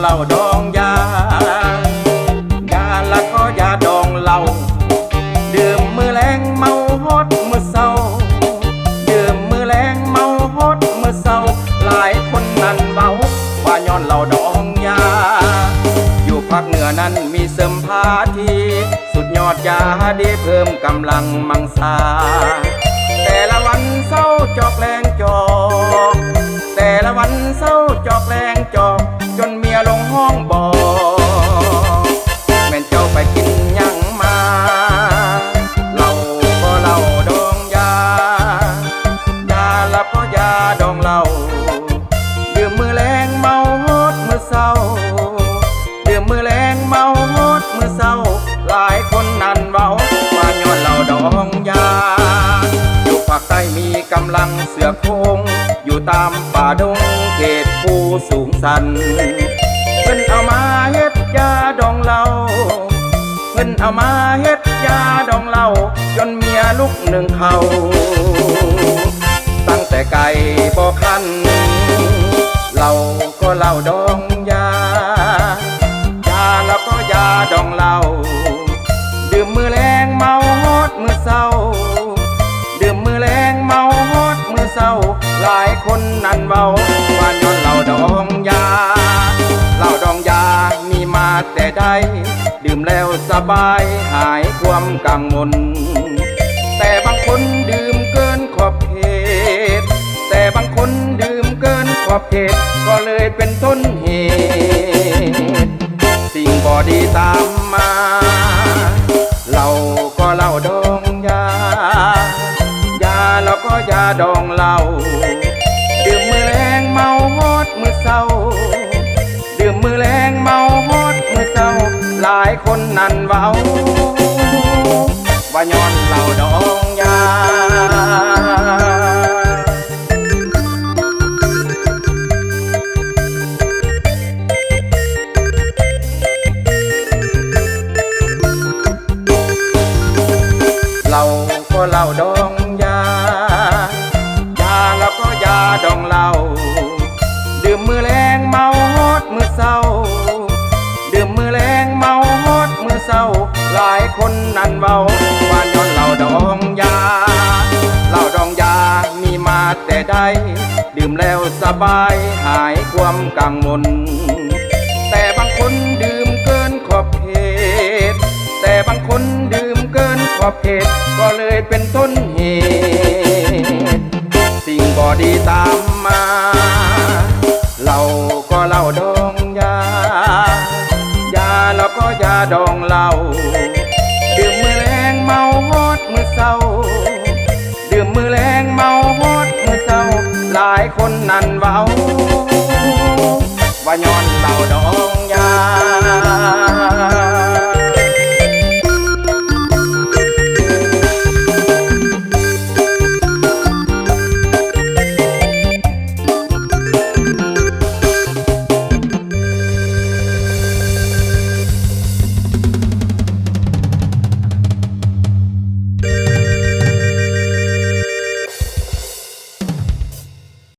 เหล้าดองยาแล้วก็ยาดองเหล้าดื่มมือแรงเมาฮอดมือเศร้าดื่มมือแรงเมาฮอดมือเศร้าหลายคนนั้นเว้าว่าย้อนเหล้าดองยาอยู่ภาคเหนือนั้นมีเสริมพาทีสุดยอดยาดีเพิ่มกำลังมังสาแต่ละวันเศร้าจอกแรงจอกแต่ละวันเศร้าจอกแรงจอกจนเมียลงห้องบอกแม่นเจ้าไปกินยังมาเหล้าก็เหล้าดองยาแล้วก็ยาดองเหล้าดื่มมือแรงเมาฮอดมือเศร้าดื่มมือแรงเมาฮอดมือเศร้าหลายคนนั้นเว้าว่าย้อนเหล้าดองยาอยู่ภาคใต้มีกำลังเสือโคงอยู่ตามป่าดงเขตภูสูงสันเพิ่นเอามาเฮ็ดยาดองเหล้าเพิ่นเอามาเฮ็ดยาดองเหล้าจนเมียลุกหนึ่งเขาตั้งแต่ไก่บ่คันเหล้าก็เหล้าดองยาแล้วก็ยาดองเหล้าดื่มมือแรงเมาฮอดมือเศร้าดื่มมือแรงเมาฮอดมือเศร้าหลายคนนั้นเว้าว่าย้อนเหล้าดองยาเหล้าดองยามีมาแต่ใดดื่มแล้วสบายหายความกังวลแต่บางคนดื่มเกินขอบเขตแต่บางคนดื่มเกินขอบเขตก็เลยเป็นต้นเหตุสิ่งบ่ดีตามมาเหล้าก็เหล้าดองยาแล้วก็ยาดองเหล้าดื่มมือแรงเมาฮอดมือเศร้าดื่มมือแรงเมาฮอดมือเศร้าหลายคนนั้นเว้าว่าย้อนเหล้าดองยาเหล้าก็เหล้าดองยาแล้วก็ยาดองเหล้าดื่มมือแรงเมาฮอดมือเศร้าดื่มมือแรงเมาฮอดมือเศร้าหลายคนนั้นเว้าว่าย้อนเหล้าดองยาเหล้าดองยามีมาแต่ใดดื่มแล้วสบายหายความกังวลแต่บางคนดื่มเกินขอบเขตแต่บางคนดื่มเกินขอบเขตก็เลยเป็นต้นเหตุสิ่งบ่ดีตามมาเหล้าก็เหล้าดองยาแล้วก็ยาดองเหล้าดื่มมือแรงเมาฮอดมือเศร้าดื่มมือแรงเมาฮอดมือเศร้าหลายคนนั้นเว้าว่าย้อนเหล้าดองยา